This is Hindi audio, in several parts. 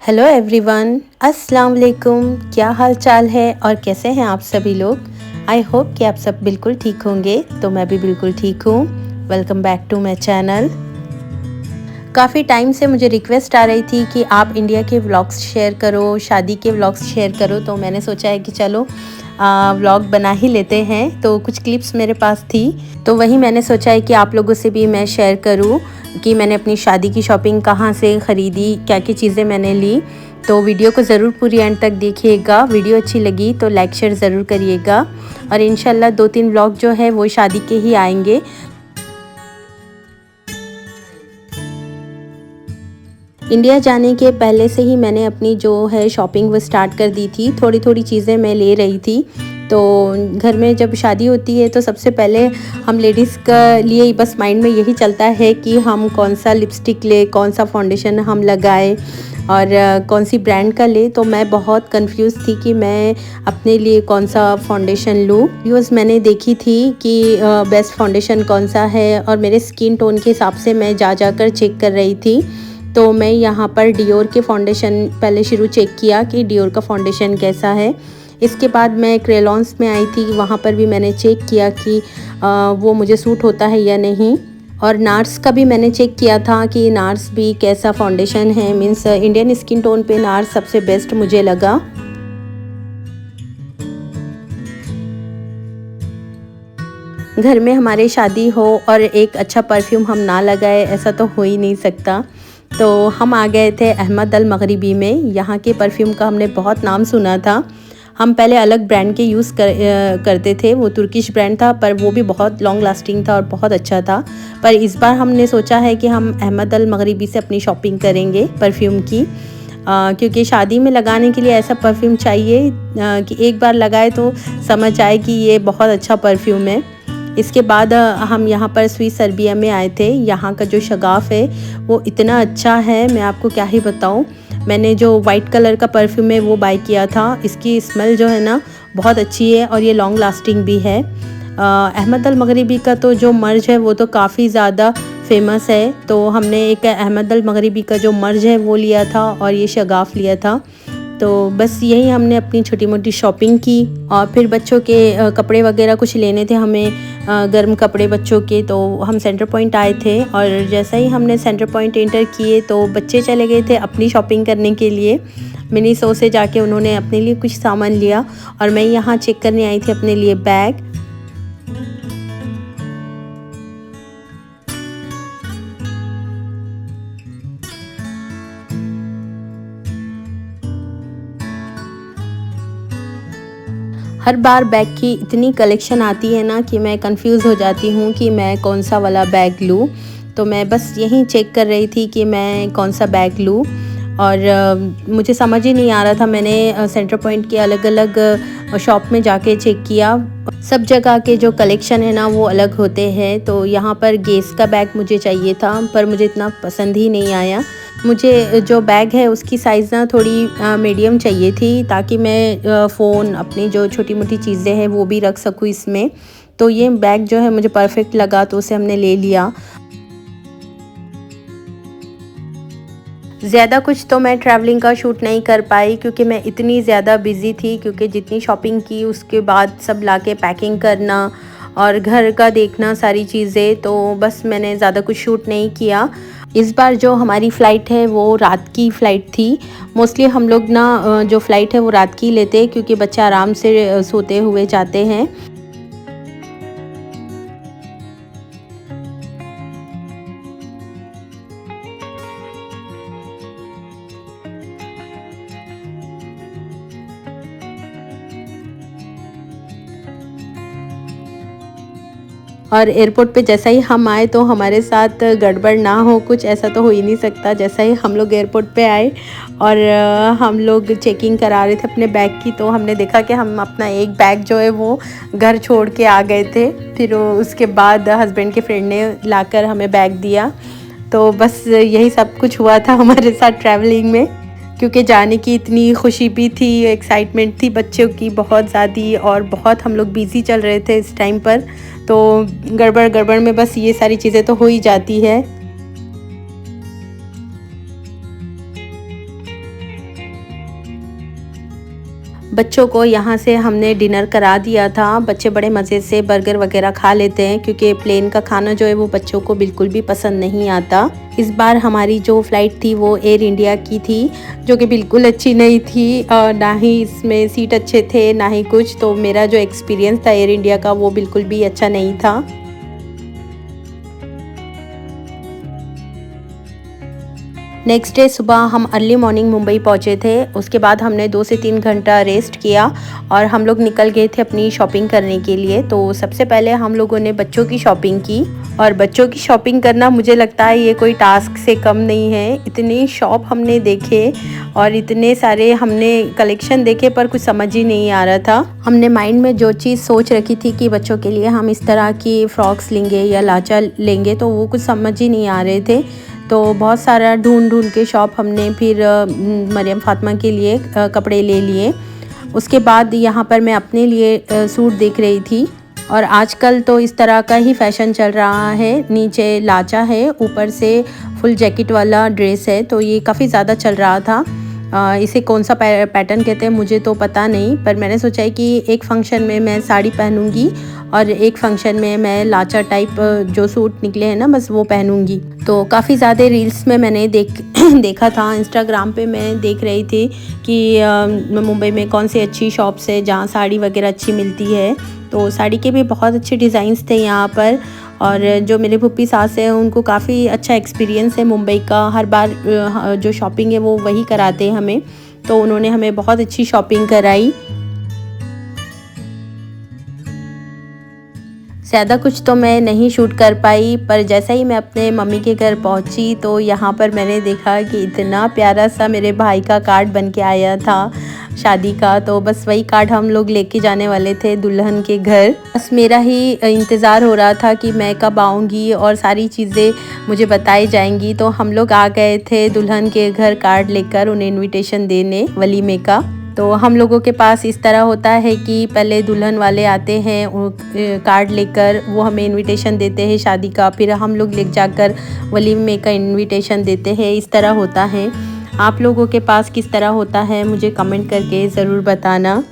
हेलो एवरीवन, अस्सलाम वालेकुम। क्या हाल चाल है और कैसे हैं आप सभी लोग। आई होप कि आप सब बिल्कुल ठीक होंगे। तो मैं भी बिल्कुल ठीक हूँ। Welcome back to my channel. काफ़ी टाइम से मुझे रिक्वेस्ट आ रही थी कि आप इंडिया के व्लॉग्स शेयर करो, शादी के व्लॉग्स शेयर करो। तो मैंने सोचा है कि चलो व्लॉग बना ही लेते हैं। तो कुछ क्लिप्स मेरे पास थी, तो वही मैंने सोचा है कि आप लोगों से भी मैं शेयर करूं कि मैंने अपनी शादी की शॉपिंग कहां से ख़रीदी, क्या क्या चीज़ें मैंने ली। तो वीडियो को ज़रूर पूरी एंड तक देखिएगा। वीडियो अच्छी लगी तो लाइक शेयर ज़रूर करिएगा। और इंशाल्लाह 2-3 व्लॉग जो है वो शादी के ही आएंगे। इंडिया जाने के पहले से ही मैंने अपनी जो है शॉपिंग वो स्टार्ट कर दी थी। थोड़ी थोड़ी चीज़ें मैं ले रही थी। तो घर में जब शादी होती है तो सबसे पहले हम लेडीज़ का लिए बस माइंड में यही चलता है कि हम कौन सा लिपस्टिक ले, कौन सा फाउंडेशन हम लगाए और कौन सी ब्रांड का ले। तो मैं बहुत कंफ्यूज थी कि मैं अपने लिए कौन सा फाउंडेशन लूँ। वीडियोस मैंने देखी थी कि बेस्ट फाउंडेशन कौन सा है और मेरे स्किन टोन के हिसाब से मैं जा कर चेक कर रही थी। तो मैं यहाँ पर डियोर के फाउंडेशन पहले शुरू चेक किया कि डियोर का फाउंडेशन कैसा है। इसके बाद मैं क्रेलॉन्स में आई थी, वहाँ पर भी मैंने चेक किया कि वो मुझे सूट होता है या नहीं। और नार्स का भी मैंने चेक किया था कि नार्स भी कैसा फाउंडेशन है। मीन्स इंडियन स्किन टोन पे नार्स सबसे बेस्ट मुझे लगा। घर में हमारे शादी हो और एक अच्छा परफ्यूम हम ना लगाए, ऐसा तो हो ही नहीं सकता। तो हम आ गए थे अहमद अल मगरिबी में। यहाँ के परफ्यूम का हमने बहुत नाम सुना था। हम पहले अलग ब्रांड के यूज़ करते थे, वो तुर्किश ब्रांड था, पर वो भी बहुत लॉन्ग लास्टिंग था और बहुत अच्छा था। पर इस बार हमने सोचा है कि हम अहमद अल मगरिबी से अपनी शॉपिंग करेंगे परफ्यूम की। क्योंकि शादी में लगाने के लिए ऐसा परफ्यूम चाहिए कि एक बार लगाए तो समझ आए कि ये बहुत अच्छा परफ्यूम है। इसके बाद हम यहाँ पर स्विस सर्बिया में आए थे। यहाँ का जो शगाफ है वो इतना अच्छा है, मैं आपको क्या ही बताऊँ। मैंने जो वाइट कलर का परफ्यूम है वो बाय किया था। इसकी स्मेल जो है ना बहुत अच्छी है और ये लॉन्ग लास्टिंग भी है। अहमद अल मगरिबी का तो जो मर्ज है वो तो काफ़ी ज़्यादा फेमस है। तो हमने एक अहमद अल मगरिबी का जो मर्ज है वो लिया था और ये शगाफ लिया था। तो बस यही हमने अपनी छोटी मोटी शॉपिंग की। और फिर बच्चों के कपड़े वगैरह कुछ लेने थे हमें, गर्म कपड़े बच्चों के। तो हम सेंटर पॉइंट आए थे और जैसा ही हमने सेंटर पॉइंट एंटर किए तो बच्चे चले गए थे अपनी शॉपिंग करने के लिए। मिनीसो से जाके उन्होंने अपने लिए कुछ सामान लिया और मैं यहाँ चेक करने आई थी अपने लिए बैग। हर बार बैग की इतनी कलेक्शन आती है ना कि मैं कंफ्यूज हो जाती हूँ कि मैं कौन सा वाला बैग लूँ। तो मैं बस यही चेक कर रही थी कि मैं कौन सा बैग लूँ और मुझे समझ ही नहीं आ रहा था। मैंने सेंटर पॉइंट के अलग अलग शॉप में जाके चेक किया। सब जगह के जो कलेक्शन है ना वो अलग होते हैं। तो यहाँ पर गेस का बैग मुझे चाहिए था पर मुझे इतना पसंद ही नहीं आया। मुझे जो बैग है उसकी साइज़ ना थोड़ी मीडियम चाहिए थी ताकि मैं फ़ोन, अपनी जो छोटी मोटी चीज़ें हैं वो भी रख सकूँ इसमें। तो ये बैग जो है मुझे परफेक्ट लगा तो उसे हमने ले लिया। ज़्यादा कुछ तो मैं ट्रैवलिंग का शूट नहीं कर पाई क्योंकि मैं इतनी ज़्यादा बिज़ी थी। क्योंकि जितनी शॉपिंग की उसके बाद सब लाके पैकिंग करना और घर का देखना सारी चीज़ें, तो बस मैंने ज़्यादा कुछ शूट नहीं किया। इस बार जो हमारी फ़्लाइट है वो रात की फ़्लाइट थी। मोस्टली हम लोग ना जो फ़्लाइट है वो रात की लेते हैं क्योंकि बच्चे आराम से सोते हुए जाते हैं। और एयरपोर्ट पे जैसा ही हम आए तो हमारे साथ गड़बड़ ना हो कुछ, ऐसा तो हो ही नहीं सकता। जैसा ही हम लोग एयरपोर्ट पे आए और हम लोग चेकिंग करा रहे थे अपने बैग की, तो हमने देखा कि हम अपना एक बैग जो है वो घर छोड़ के आ गए थे। फिर उसके बाद हस्बैंड के फ्रेंड ने लाकर हमें बैग दिया। तो बस यही सब कुछ हुआ था हमारे साथ ट्रैवलिंग में। क्योंकि जाने की इतनी खुशी भी थी, एक्साइटमेंट थी बच्चों की बहुत ज़्यादा और बहुत हम लोग बिज़ी चल रहे थे इस टाइम पर। तो गड़बड़ गड़बड़ में बस ये सारी चीज़ें तो हो ही जाती है। बच्चों को यहाँ से हमने डिनर करा दिया था। बच्चे बड़े मज़े से बर्गर वगैरह खा लेते हैं क्योंकि प्लेन का खाना जो है वो बच्चों को बिल्कुल भी पसंद नहीं आता। इस बार हमारी जो फ़्लाइट थी वो एयर इंडिया की थी, जो कि बिल्कुल अच्छी नहीं थी, ना ही इसमें सीट अच्छे थे ना ही कुछ। तो मेरा जो एक्सपीरियंस था एयर इंडिया का वो बिल्कुल भी अच्छा नहीं था। नेक्स्ट डे सुबह हम अर्ली मॉर्निंग मुंबई पहुंचे थे। उसके बाद हमने 2 से 3 घंटा रेस्ट किया और हम लोग निकल गए थे अपनी शॉपिंग करने के लिए। तो सबसे पहले हम लोगों ने बच्चों की शॉपिंग की, और बच्चों की शॉपिंग करना मुझे लगता है ये कोई टास्क से कम नहीं है। इतने शॉप हमने देखे और इतने सारे हमने कलेक्शन देखे पर कुछ समझ ही नहीं आ रहा था। हमने माइंड में जो चीज़ सोच रखी थी कि बच्चों के लिए हम इस तरह की फ्रॉक्स लेंगे या लाचा लेंगे, तो वो कुछ समझ ही नहीं आ रहे थे। तो बहुत सारा ढूंढ के शॉप हमने फिर मरियम फातिमा के लिए कपड़े ले लिए। उसके बाद यहाँ पर मैं अपने लिए सूट देख रही थी, और आजकल तो इस तरह का ही फैशन चल रहा है। नीचे लाचा है, ऊपर से फुल जैकेट वाला ड्रेस है, तो ये काफ़ी ज़्यादा चल रहा था। इसे कौन सा पैटर्न कहते हैं मुझे तो पता नहीं, पर मैंने सोचा है कि एक फंक्शन में मैं साड़ी पहनूंगी और एक फंक्शन में मैं लाचा टाइप जो सूट निकले हैं ना बस वो पहनूंगी। तो काफ़ी ज़्यादा रील्स में मैंने देखा था, इंस्टाग्राम पे मैं देख रही थी कि मुंबई में कौन सी अच्छी शॉप्स है जहाँ साड़ी वगैरह अच्छी मिलती है। तो साड़ी के भी बहुत अच्छे डिज़ाइंस थे यहाँ पर, और जो मेरे फूफी सास है उनको काफ़ी अच्छा एक्सपीरियंस है मुंबई का। हर बार जो शॉपिंग है वो वही कराते हैं हमें, तो उन्होंने हमें बहुत अच्छी शॉपिंग कराई। ज़्यादा कुछ तो मैं नहीं शूट कर पाई, पर जैसा ही मैं अपने मम्मी के घर पहुंची तो यहाँ पर मैंने देखा कि इतना प्यारा सा मेरे भाई का कार्ड बन के आया था शादी का। तो बस वही कार्ड हम लोग लेके जाने वाले थे दुल्हन के घर। बस मेरा ही इंतज़ार हो रहा था कि मैं कब आऊँगी और सारी चीज़ें मुझे बताई जाएंगी। तो हम लोग आ गए थे दुल्हन के घर कार्ड लेकर उन्हें इनविटेशन देने वलीमे का। तो हम लोगों के पास इस तरह होता है कि पहले दुल्हन वाले आते हैं कार्ड लेकर, वो हमें इनविटेशन देते हैं शादी का, फिर हम लोग ले जाकर वलीमे का इनविटेशन देते हैं। इस तरह होता है। आप लोगों के पास किस तरह होता है मुझे कमेंट करके ज़रूर बताना।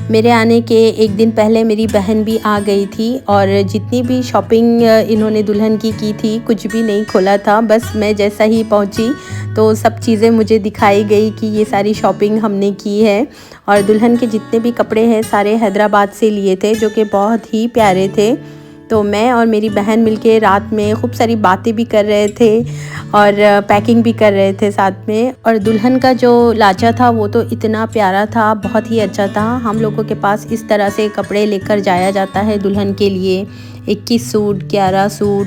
मेरे आने के एक दिन पहले मेरी बहन भी आ गई थी, और जितनी भी शॉपिंग इन्होंने दुल्हन की थी कुछ भी नहीं खोला था। बस मैं जैसा ही पहुंची तो सब चीज़ें मुझे दिखाई गई कि ये सारी शॉपिंग हमने की है। और दुल्हन के जितने भी कपड़े हैं सारे हैदराबाद से लिए थे, जो कि बहुत ही प्यारे थे। तो मैं और मेरी बहन मिलके रात में खूब सारी बातें भी कर रहे थे और पैकिंग भी कर रहे थे साथ में। और दुल्हन का जो लाचा था वो तो इतना प्यारा था, बहुत ही अच्छा था। हम लोगों के पास इस तरह से कपड़े लेकर जाया जाता है दुल्हन के लिए। 21 सूट, 11 सूट,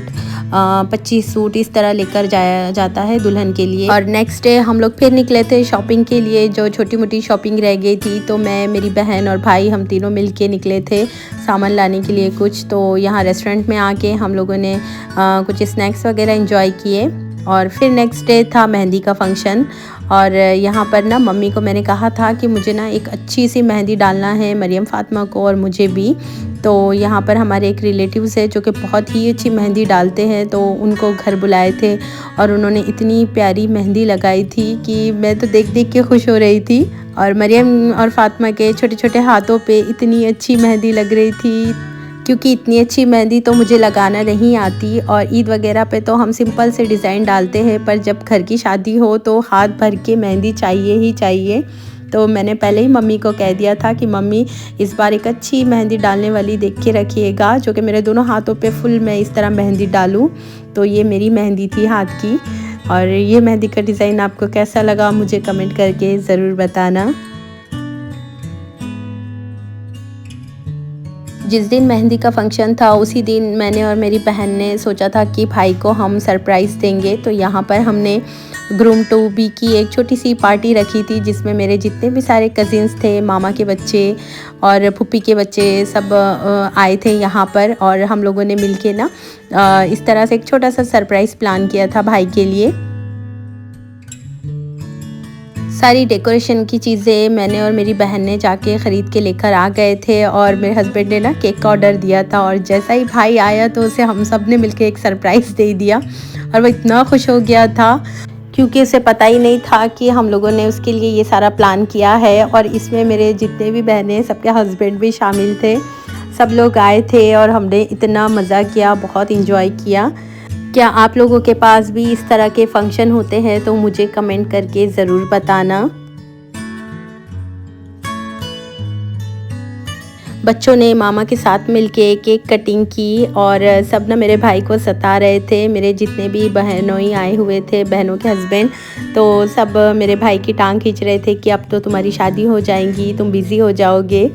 25 सूट इस तरह लेकर जाया जाता है दुल्हन के लिए। और नेक्स्ट डे हम लोग फिर निकले थे शॉपिंग के लिए। जो छोटी मोटी शॉपिंग रह गई थी तो मैं, मेरी बहन और भाई हम तीनों मिल के निकले थे सामान लाने के लिए कुछ। तो यहाँ रेस्टोरेंट में आके हम लोगों ने कुछ स्नैक्स वगैरह एंजॉय किए। और फिर नेक्स्ट डे था मेहंदी का फंक्शन। और यहाँ पर ना मम्मी को मैंने कहा था कि मुझे ना एक अच्छी सी मेहंदी डालना है मरियम फातिमा को और मुझे भी। तो यहाँ पर हमारे एक रिलेटिव्स है जो कि बहुत ही अच्छी मेहंदी डालते हैं, तो उनको घर बुलाए थे और उन्होंने इतनी प्यारी मेहंदी लगाई थी कि मैं तो देख देख के खुश हो रही थी। और मरियम और फातिमा के छोटे छोटे हाथों पे इतनी अच्छी मेहंदी लग रही थी, क्योंकि इतनी अच्छी मेहंदी तो मुझे लगाना नहीं आती। और ईद वगैरह पे तो हम सिंपल से डिज़ाइन डालते हैं, पर जब घर की शादी हो तो हाथ भर के मेहंदी चाहिए ही चाहिए। तो मैंने पहले ही मम्मी को कह दिया था कि मम्मी इस बार एक अच्छी मेहंदी डालने वाली देख के रखिएगा, जो कि मेरे दोनों हाथों पे फुल मैं इस तरह मेहंदी डालूं। तो ये मेरी मेहंदी थी हाथ की। और ये मेहंदी का डिज़ाइन आपको कैसा लगा मुझे कमेंट करके ज़रूर बताना। जिस दिन मेहंदी का फंक्शन था उसी दिन मैंने और मेरी बहन ने सोचा था कि भाई को हम सरप्राइज़ देंगे। तो यहाँ पर हमने ग्रूम टू बी की एक छोटी सी पार्टी रखी थी, जिसमें मेरे जितने भी सारे कज़िन्स थे, मामा के बच्चे और फूफी के बच्चे सब आए थे यहाँ पर। और हम लोगों ने मिलके ना इस तरह से एक छोटा सा सरप्राइज़ प्लान किया था भाई के लिए। सारी डेकोरेशन की चीज़ें मैंने और मेरी बहन ने जाके ख़रीद के लेकर आ गए थे, और मेरे हस्बैंड ने ना केक का ऑर्डर दिया था। और जैसा ही भाई आया तो उसे हम सब ने मिलकर एक सरप्राइज़ दे दिया, और वो इतना खुश हो गया था क्योंकि उसे पता ही नहीं था कि हम लोगों ने उसके लिए ये सारा प्लान किया है। और इसमें मेरे जितने भी बहनें, सबके हस्बैंड भी शामिल थे, सब लोग आए थे और हमने इतना मज़ा किया, बहुत इंजॉय किया। क्या आप लोगों के पास भी इस तरह के फंक्शन होते हैं तो मुझे कमेंट करके ज़रूर बताना। बच्चों ने मामा के साथ मिलके केक कटिंग की और सब ना मेरे भाई को सता रहे थे। मेरे जितने भी बहनोई आए हुए थे, बहनों के हस्बैंड, तो सब मेरे भाई की टांग खींच रहे थे कि अब तो तुम्हारी शादी हो जाएगी, तुम बिज़ी हो जाओगे।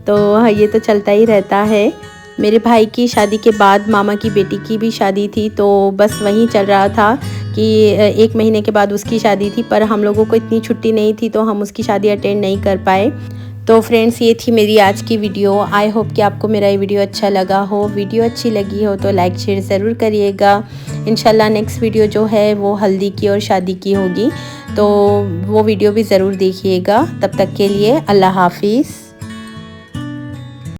तो ये तो चलता ही रहता है। मेरे भाई की शादी के बाद मामा की बेटी की भी शादी थी, तो बस वहीं चल रहा था कि 1 महीने के बाद उसकी शादी थी, पर हम लोगों को इतनी छुट्टी नहीं थी तो हम उसकी शादी अटेंड नहीं कर पाए। तो फ्रेंड्स, ये थी मेरी आज की वीडियो। आई होप कि आपको मेरा ये वीडियो अच्छा लगा हो। वीडियो अच्छी लगी हो तो लाइक शेयर ज़रूर करिएगा। इंशाल्लाह नेक्स्ट वीडियो जो है वो हल्दी की और शादी की होगी, तो वो वीडियो भी ज़रूर देखिएगा। तब तक के लिए अल्लाह हाफिज़।